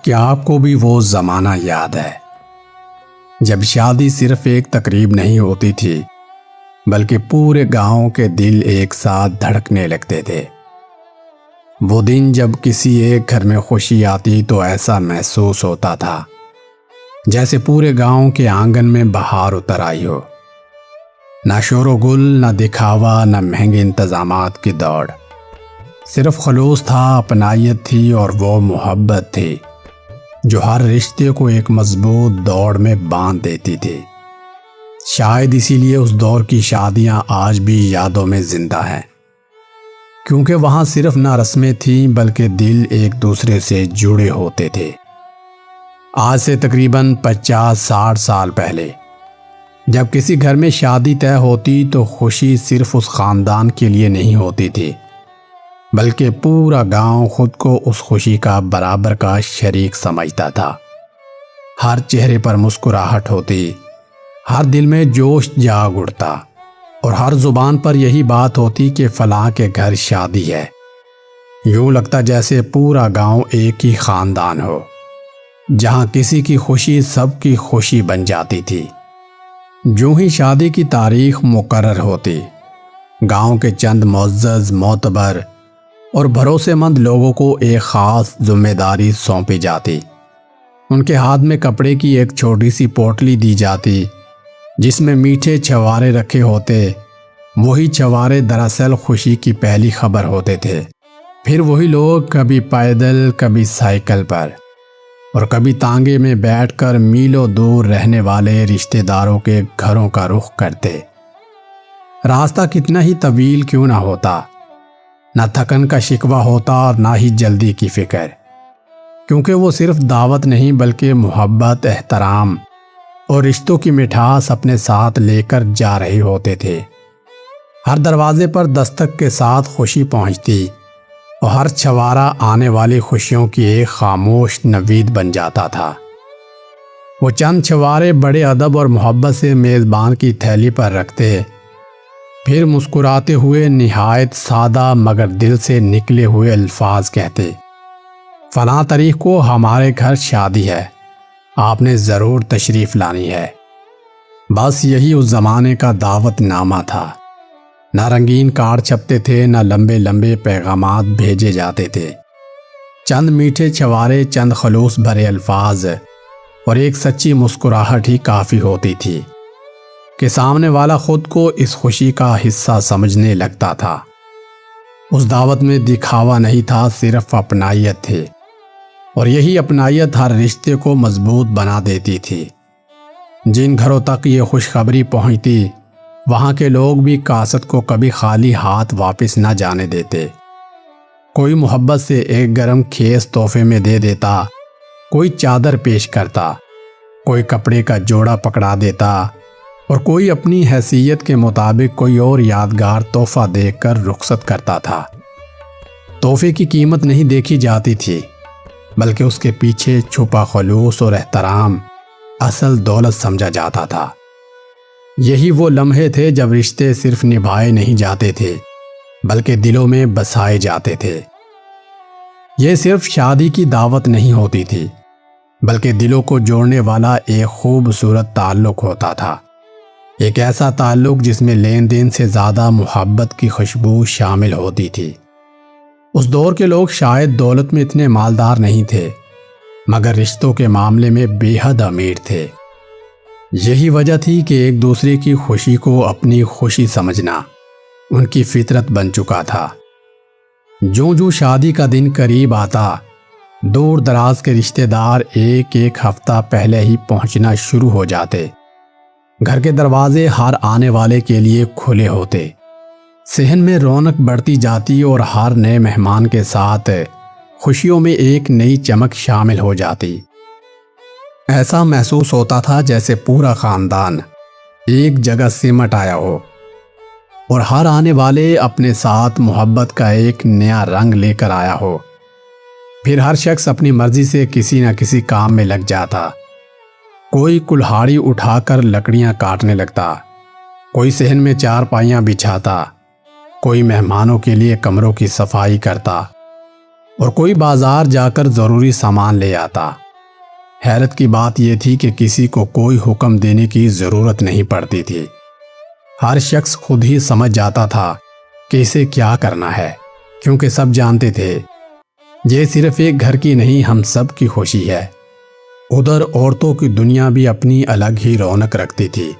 کیا آپ کو بھی وہ زمانہ یاد ہے جب شادی صرف ایک تقریب نہیں ہوتی تھی بلکہ پورے گاؤں کے دل ایک ساتھ دھڑکنے لگتے تھے؟ وہ دن جب کسی ایک گھر میں خوشی آتی تو ایسا محسوس ہوتا تھا جیسے پورے گاؤں کے آنگن میں بہار اتر آئی ہو۔ نہ شور و گل، نہ دکھاوا، نہ مہنگے انتظامات کی دوڑ، صرف خلوص تھا، اپنائیت تھی اور وہ محبت تھی جو ہر رشتے کو ایک مضبوط دوڑ میں باندھ دیتی تھی۔ شاید اسی لیے اس دور کی شادیاں آج بھی یادوں میں زندہ ہیں، کیونکہ وہاں صرف نہ رسمیں تھیں بلکہ دل ایک دوسرے سے جڑے ہوتے تھے۔ آج سے تقریباً 50-60 سال پہلے جب کسی گھر میں شادی طے ہوتی تو خوشی صرف اس خاندان کے لیے نہیں ہوتی تھی بلکہ پورا گاؤں خود کو اس خوشی کا برابر کا شریک سمجھتا تھا۔ ہر چہرے پر مسکراہٹ ہوتی، ہر دل میں جوش جاگ اٹھتا اور ہر زبان پر یہی بات ہوتی کہ فلاں کے گھر شادی ہے۔ یوں لگتا جیسے پورا گاؤں ایک ہی خاندان ہو، جہاں کسی کی خوشی سب کی خوشی بن جاتی تھی۔ جو ہی شادی کی تاریخ مقرر ہوتی، گاؤں کے چند معزز، معتبر اور بھروسے مند لوگوں کو ایک خاص ذمہ داری سونپی جاتی۔ ان کے ہاتھ میں کپڑے کی ایک چھوٹی سی پوٹلی دی جاتی جس میں میٹھے چھوارے رکھے ہوتے۔ وہی چھوارے دراصل خوشی کی پہلی خبر ہوتے تھے۔ پھر وہی لوگ کبھی پیدل، کبھی سائیکل پر اور کبھی تانگے میں بیٹھ کر میلوں دور رہنے والے رشتہ داروں کے گھروں کا رخ کرتے۔ راستہ کتنا ہی طویل کیوں نہ ہوتا، نہ تھکن کا شکوہ ہوتا اور نہ ہی جلدی کی فکر، کیونکہ وہ صرف دعوت نہیں بلکہ محبت، احترام اور رشتوں کی مٹھاس اپنے ساتھ لے کر جا رہے ہوتے تھے۔ ہر دروازے پر دستک کے ساتھ خوشی پہنچتی اور ہر چھوارا آنے والی خوشیوں کی ایک خاموش نوید بن جاتا تھا۔ وہ چند چھوارے بڑے ادب اور محبت سے میزبان کی تھیلی پر رکھتے، پھر مسکراتے ہوئے نہایت سادہ مگر دل سے نکلے ہوئے الفاظ کہتے، فلاں تاریخ کو ہمارے گھر شادی ہے، آپ نے ضرور تشریف لانی ہے۔ بس یہی اس زمانے کا دعوت نامہ تھا۔ نہ رنگین کارڈ چھپتے تھے، نہ لمبے لمبے پیغامات بھیجے جاتے تھے۔ چند میٹھے چھوارے، چند خلوص بھرے الفاظ اور ایک سچی مسکراہٹ ہی کافی ہوتی تھی کہ سامنے والا خود کو اس خوشی کا حصہ سمجھنے لگتا تھا۔ اس دعوت میں دکھاوا نہیں تھا، صرف اپنائیت تھی، اور یہی اپنائیت ہر رشتے کو مضبوط بنا دیتی تھی۔ جن گھروں تک یہ خوشخبری پہنچتی، وہاں کے لوگ بھی قاصد کو کبھی خالی ہاتھ واپس نہ جانے دیتے۔ کوئی محبت سے ایک گرم خیز تحفے میں دے دیتا، کوئی چادر پیش کرتا، کوئی کپڑے کا جوڑا پکڑا دیتا اور کوئی اپنی حیثیت کے مطابق کوئی اور یادگار تحفہ دے کر رخصت کرتا تھا۔ تحفے کی قیمت نہیں دیکھی جاتی تھی بلکہ اس کے پیچھے چھپا خلوص اور احترام اصل دولت سمجھا جاتا تھا۔ یہی وہ لمحے تھے جب رشتے صرف نبھائے نہیں جاتے تھے بلکہ دلوں میں بسائے جاتے تھے۔ یہ صرف شادی کی دعوت نہیں ہوتی تھی بلکہ دلوں کو جوڑنے والا ایک خوبصورت تعلق ہوتا تھا، ایک ایسا تعلق جس میں لین دین سے زیادہ محبت کی خوشبو شامل ہوتی تھی۔ اس دور کے لوگ شاید دولت میں اتنے مالدار نہیں تھے مگر رشتوں کے معاملے میں بے حد امیر تھے۔ یہی وجہ تھی کہ ایک دوسرے کی خوشی کو اپنی خوشی سمجھنا ان کی فطرت بن چکا تھا۔ جو شادی کا دن قریب آتا، دور دراز کے رشتہ دار ایک ایک ہفتہ پہلے ہی پہنچنا شروع ہو جاتے۔ گھر کے دروازے ہر آنے والے کے لیے کھلے ہوتے، صحن میں رونق بڑھتی جاتی اور ہر نئے مہمان کے ساتھ خوشیوں میں ایک نئی چمک شامل ہو جاتی۔ ایسا محسوس ہوتا تھا جیسے پورا خاندان ایک جگہ سمٹ آیا ہو اور ہر آنے والے اپنے ساتھ محبت کا ایک نیا رنگ لے کر آیا ہو۔ پھر ہر شخص اپنی مرضی سے کسی نہ کسی کام میں لگ جاتا۔ کوئی کلہاڑی اٹھا کر لکڑیاں کاٹنے لگتا، کوئی صحن میں چارپائیاں بچھاتا، کوئی مہمانوں کے لیے کمروں کی صفائی کرتا اور کوئی بازار جا کر ضروری سامان لے آتا۔ حیرت کی بات یہ تھی کہ کسی کو کوئی حکم دینے کی ضرورت نہیں پڑتی تھی۔ ہر شخص خود ہی سمجھ جاتا تھا کہ اسے کیا کرنا ہے، کیونکہ سب جانتے تھے یہ صرف ایک گھر کی نہیں، ہم سب کی خوشی ہے۔ ادھر عورتوں کی دنیا بھی اپنی الگ ہی رونق رکھتی تھی۔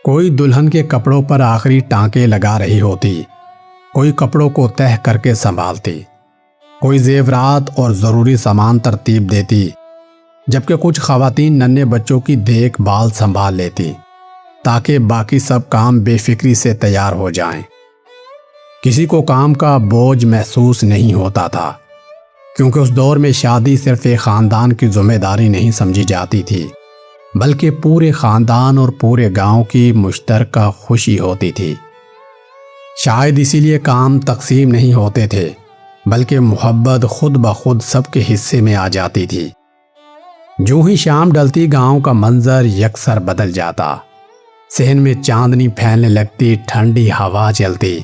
کوئی دلہن کے کپڑوں پر آخری ٹانکے لگا رہی ہوتی، کوئی کپڑوں کو تہہ کر کے سنبھالتی، کوئی زیورات اور ضروری سامان ترتیب دیتی، جبکہ کچھ خواتین ننھے بچوں کی دیکھ بھال سنبھال لیتی تاکہ باقی سب کام بے فکری سے تیار ہو جائیں۔ کسی کو کام کا بوجھ محسوس نہیں ہوتا تھا، کیونکہ اس دور میں شادی صرف ایک خاندان کی ذمہ داری نہیں سمجھی جاتی تھی، بلکہ پورے خاندان اور پورے گاؤں کی مشترکہ خوشی ہوتی تھی۔ شاید اسی لیے کام تقسیم نہیں ہوتے تھے، بلکہ محبت خود بخود سب کے حصے میں آ جاتی تھی۔ جو ہی شام ڈلتی گاؤں کا منظر یکسر بدل جاتا، صحن میں چاندنی پھیلنے لگتی، ٹھنڈی ہوا چلتی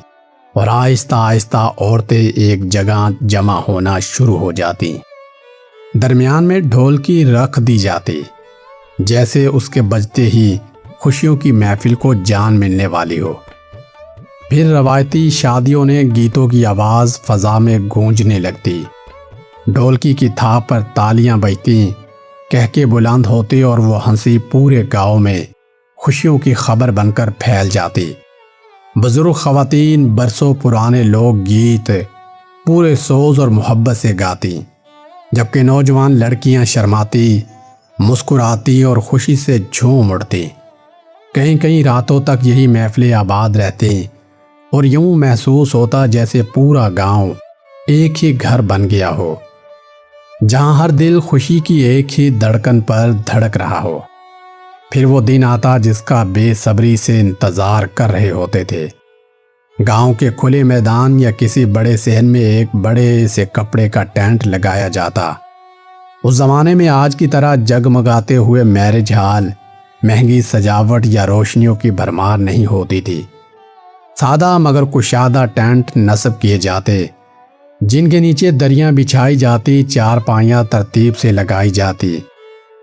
اور آہستہ آہستہ عورتیں ایک جگہ جمع ہونا شروع ہو جاتی۔ درمیان میں ڈھول کی رکھ دی جاتی، جیسے اس کے بجتے ہی خوشیوں کی محفل کو جان ملنے والی ہو۔ پھر روایتی شادیوں نے گیتوں کی آواز فضا میں گونجنے لگتی، ڈھولکی کی تھاپ پر تالیاں بجتی، کہکے بلند ہوتے اور وہ ہنسی پورے گاؤں میں خوشیوں کی خبر بن کر پھیل جاتی۔ بزرگ خواتین برسوں پرانے لوگ گیت پورے سوز اور محبت سے گاتی، جبکہ نوجوان لڑکیاں شرماتی، مسکراتی اور خوشی سے جھوم اٹھتی۔ کئی کئی راتوں تک یہی محفلیں آباد رہتی اور یوں محسوس ہوتا جیسے پورا گاؤں ایک ہی گھر بن گیا ہو، جہاں ہر دل خوشی کی ایک ہی دھڑکن پر دھڑک رہا ہو۔ پھر وہ دن آتا جس کا بے صبری سے انتظار کر رہے ہوتے تھے۔ گاؤں کے کھلے میدان یا کسی بڑے صحن میں ایک بڑے سے کپڑے کا ٹینٹ لگایا جاتا۔ اس زمانے میں آج کی طرح جگمگاتے ہوئے میرج ہال، مہنگی سجاوٹ یا روشنیوں کی بھرمار نہیں ہوتی تھی۔ سادہ مگر کشادہ ٹینٹ نصب کیے جاتے، جن کے نیچے دریاں بچھائی جاتی، چارپائیاں ترتیب سے لگائی جاتی،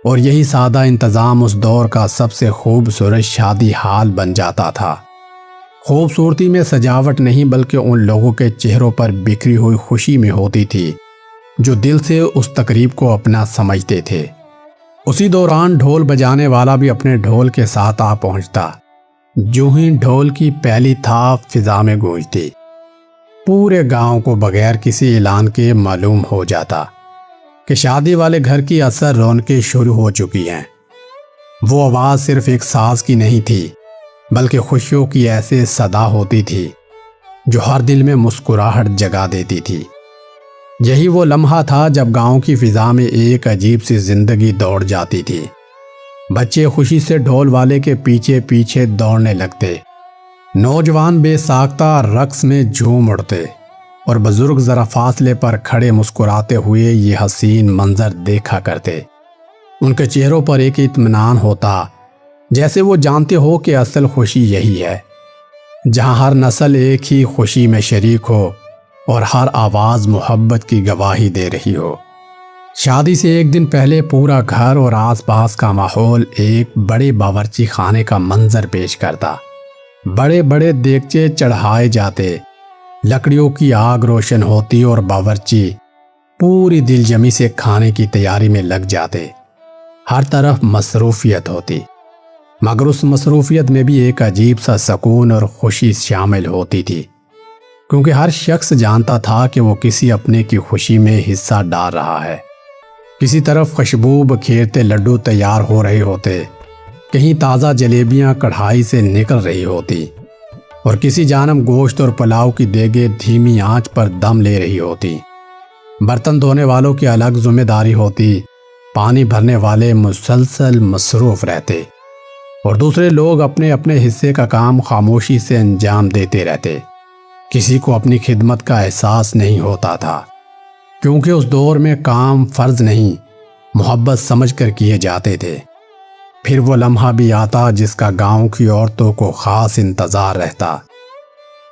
اور یہی سادہ انتظام اس دور کا سب سے خوبصورت شادی حال بن جاتا تھا۔ خوبصورتی میں سجاوٹ نہیں، بلکہ ان لوگوں کے چہروں پر بکھری ہوئی خوشی میں ہوتی تھی جو دل سے اس تقریب کو اپنا سمجھتے تھے۔ اسی دوران ڈھول بجانے والا بھی اپنے ڈھول کے ساتھ آ پہنچتا۔ جو ہی ڈھول کی پہلی تھاپ فضا میں گونجتی، پورے گاؤں کو بغیر کسی اعلان کے معلوم ہو جاتا کہ شادی والے گھر کی اثر رونقیں شروع ہو چکی ہیں۔ وہ آواز صرف ایک ساز کی نہیں تھی، بلکہ خوشیوں کی ایسے صدا ہوتی تھی جو ہر دل میں مسکراہٹ جگا دیتی تھی۔ یہی وہ لمحہ تھا جب گاؤں کی فضا میں ایک عجیب سی زندگی دوڑ جاتی تھی۔ بچے خوشی سے ڈھول والے کے پیچھے پیچھے دوڑنے لگتے، نوجوان بے ساختہ رقص میں جھوم اڑتے، اور بزرگ ذرا فاصلے پر کھڑے مسکراتے ہوئے یہ حسین منظر دیکھا کرتے۔ ان کے چہروں پر ایک اطمینان ہوتا، جیسے وہ جانتے ہو کہ اصل خوشی یہی ہے، جہاں ہر نسل ایک ہی خوشی میں شریک ہو اور ہر آواز محبت کی گواہی دے رہی ہو۔ شادی سے ایک دن پہلے پورا گھر اور آس پاس کا ماحول ایک بڑے باورچی خانے کا منظر پیش کرتا۔ بڑے بڑے دیگچے چڑھائے جاتے، لکڑیوں کی آگ روشن ہوتی اور باورچی پوری دل جمی سے کھانے کی تیاری میں لگ جاتے۔ ہر طرف مصروفیت ہوتی، مگر اس مصروفیت میں بھی ایک عجیب سا سکون اور خوشی شامل ہوتی تھی، کیونکہ ہر شخص جانتا تھا کہ وہ کسی اپنے کی خوشی میں حصہ ڈال رہا ہے۔ کسی طرف خوشبو بکھیرتے لڈو تیار ہو رہے ہوتے، کہیں تازہ جلیبیاں کڑھائی سے نکل رہی ہوتی، اور کسی جانب گوشت اور پلاؤ کی دیگیں دھیمی آنچ پر دم لے رہی ہوتی۔ برتن دھونے والوں کی الگ ذمہ داری ہوتی، پانی بھرنے والے مسلسل مصروف رہتے، اور دوسرے لوگ اپنے اپنے حصے کا کام خاموشی سے انجام دیتے رہتے۔ کسی کو اپنی خدمت کا احساس نہیں ہوتا تھا، کیونکہ اس دور میں کام فرض نہیں، محبت سمجھ کر کیے جاتے تھے۔ پھر وہ لمحہ بھی آتا جس کا گاؤں کی عورتوں کو خاص انتظار رہتا۔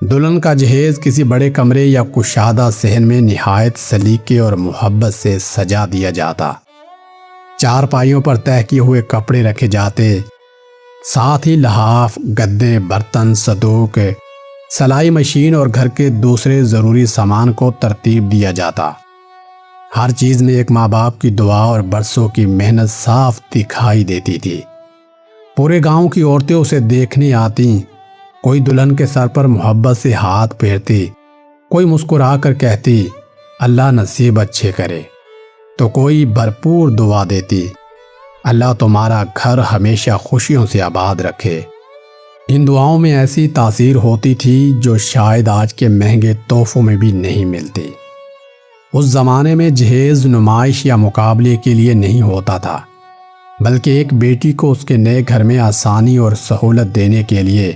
دلہن کا جہیز کسی بڑے کمرے یا کشادہ صحن میں نہایت سلیقے اور محبت سے سجا دیا جاتا۔ چار پائیوں پر تہہ کیے ہوئے کپڑے رکھے جاتے، ساتھ ہی لحاف، گدے، برتن، صندوق، سلائی مشین اور گھر کے دوسرے ضروری سامان کو ترتیب دیا جاتا۔ ہر چیز میں ایک ماں باپ کی دعا اور برسوں کی محنت صاف دکھائی دیتی تھی۔ پورے گاؤں کی عورتیں اسے دیکھنے آتیں، کوئی دلہن کے سر پر محبت سے ہاتھ پھیرتی، کوئی مسکرا کر کہتی اللہ نصیب اچھے کرے، تو کوئی بھرپور دعا دیتی اللہ تمہارا گھر ہمیشہ خوشیوں سے آباد رکھے۔ ان دعاؤں میں ایسی تاثیر ہوتی تھی جو شاید آج کے مہنگے تحفوں میں بھی نہیں ملتی۔ اس زمانے میں جہیز نمائش یا مقابلے کے لیے نہیں ہوتا تھا، بلکہ ایک بیٹی کو اس کے نئے گھر میں آسانی اور سہولت دینے کے لیے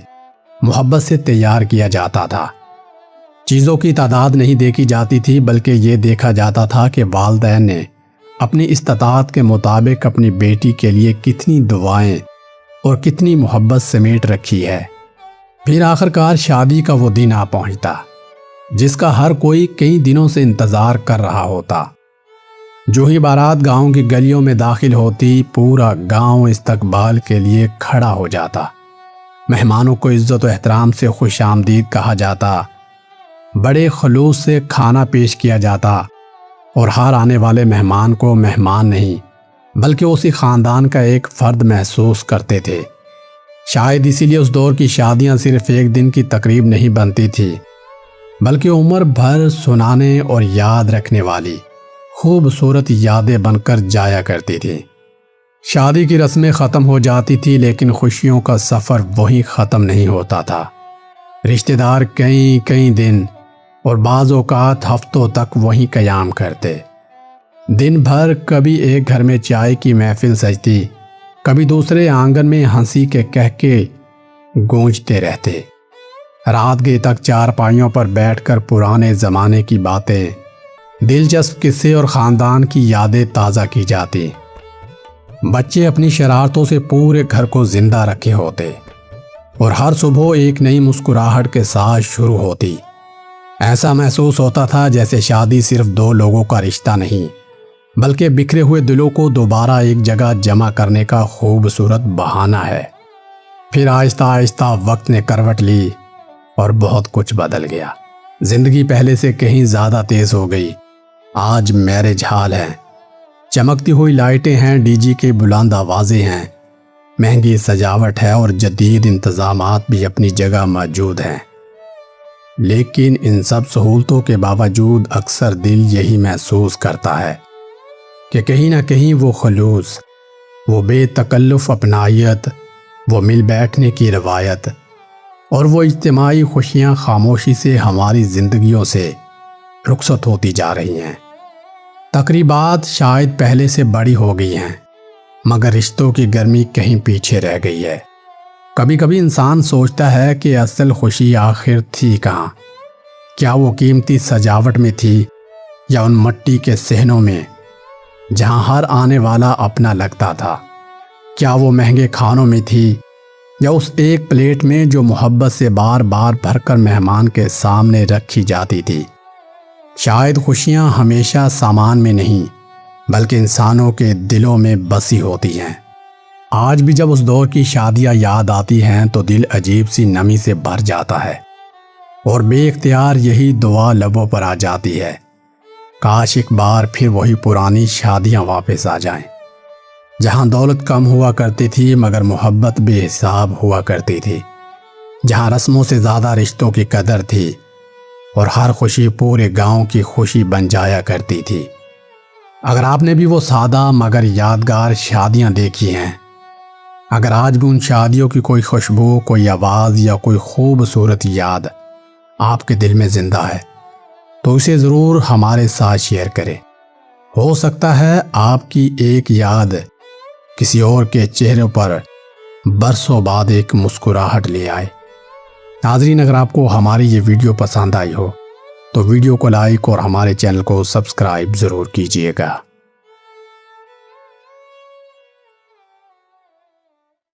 محبت سے تیار کیا جاتا تھا۔ چیزوں کی تعداد نہیں دیکھی جاتی تھی، بلکہ یہ دیکھا جاتا تھا کہ والدین نے اپنی استطاعت کے مطابق اپنی بیٹی کے لیے کتنی دعائیں اور کتنی محبت سمیٹ رکھی ہے۔ پھر آخرکار شادی کا وہ دن آ پہنچتا جس کا ہر کوئی کئی دنوں سے انتظار کر رہا ہوتا۔ جو ہی بارات گاؤں کی گلیوں میں داخل ہوتی، پورا گاؤں استقبال کے لیے کھڑا ہو جاتا۔ مہمانوں کو عزت و احترام سے خوش آمدید کہا جاتا، بڑے خلوص سے کھانا پیش کیا جاتا اور ہر آنے والے مہمان کو مہمان نہیں بلکہ اسی خاندان کا ایک فرد محسوس کرتے تھے۔ شاید اسی لیے اس دور کی شادیاں صرف ایک دن کی تقریب نہیں بنتی تھی، بلکہ عمر بھر سنانے اور یاد رکھنے والی خوبصورت یادیں بن کر جایا کرتی تھی۔ شادی کی رسمیں ختم ہو جاتی تھی، لیکن خوشیوں کا سفر وہیں ختم نہیں ہوتا تھا۔ رشتہ دار کئی دن اور بعض اوقات ہفتوں تک وہیں قیام کرتے۔ دن بھر کبھی ایک گھر میں چائے کی محفل سجتی، کبھی دوسرے آنگن میں ہنسی کے کہکے گونجتے رہتے۔ رات گئے تک چار پائیوں پر بیٹھ کر پرانے زمانے کی باتیں، دلچسپ قصے اور خاندان کی یادیں تازہ کی جاتی۔ بچے اپنی شرارتوں سے پورے گھر کو زندہ رکھے ہوتے اور ہر صبح ایک نئی مسکراہٹ کے ساتھ شروع ہوتی۔ ایسا محسوس ہوتا تھا جیسے شادی صرف دو لوگوں کا رشتہ نہیں، بلکہ بکھرے ہوئے دلوں کو دوبارہ ایک جگہ جمع کرنے کا خوبصورت بہانہ ہے۔ پھر آہستہ آہستہ وقت نے کروٹ لی اور بہت کچھ بدل گیا۔ زندگی پہلے سے کہیں زیادہ تیز ہو گئی۔ آج میرج ہال ہیں، چمکتی ہوئی لائٹیں ہیں، ڈی جے کے بلند آوازیں ہیں، مہنگی سجاوٹ ہے اور جدید انتظامات بھی اپنی جگہ موجود ہیں۔ لیکن ان سب سہولتوں کے باوجود اکثر دل یہی محسوس کرتا ہے کہ کہیں نہ کہیں وہ خلوص، وہ بے تکلف اپنائیت، وہ مل بیٹھنے کی روایت اور وہ اجتماعی خوشیاں خاموشی سے ہماری زندگیوں سے رخصت ہوتی جا رہی ہیں۔ تقریبات شاید پہلے سے بڑی ہو گئی ہیں، مگر رشتوں کی گرمی کہیں پیچھے رہ گئی ہے۔ کبھی کبھی انسان سوچتا ہے کہ اصل خوشی آخر تھی کہاں؟ کیا وہ قیمتی سجاوٹ میں تھی یا ان مٹی کے صحنوں میں جہاں ہر آنے والا اپنا لگتا تھا؟ کیا وہ مہنگے کھانوں میں تھی یا اس ایک پلیٹ میں جو محبت سے بار بار بھر کر مہمان کے سامنے رکھی جاتی تھی؟ شاید خوشیاں ہمیشہ سامان میں نہیں بلکہ انسانوں کے دلوں میں بسی ہوتی ہیں۔ آج بھی جب اس دور کی شادیاں یاد آتی ہیں تو دل عجیب سی نمی سے بھر جاتا ہے اور بے اختیار یہی دعا لبوں پر آ جاتی ہے، کاش ایک بار پھر وہی پرانی شادیاں واپس آ جائیں، جہاں دولت کم ہوا کرتی تھی مگر محبت بے حساب ہوا کرتی تھی، جہاں رسموں سے زیادہ رشتوں کی قدر تھی اور ہر خوشی پورے گاؤں کی خوشی بن جایا کرتی تھی۔ اگر آپ نے بھی وہ سادہ مگر یادگار شادیاں دیکھی ہیں، اگر آج بھی ان شادیوں کی کوئی خوشبو، کوئی آواز یا کوئی خوبصورت یاد آپ کے دل میں زندہ ہے تو اسے ضرور ہمارے ساتھ شیئر کریں۔ ہو سکتا ہے آپ کی ایک یاد کسی اور کے چہرے پر برسوں بعد ایک مسکراہٹ لے آئے۔ ناظرین، اگر آپ کو ہماری یہ ویڈیو پسند آئی ہو تو ویڈیو کو لائک اور ہمارے چینل کو سبسکرائب ضرور کیجیے گا۔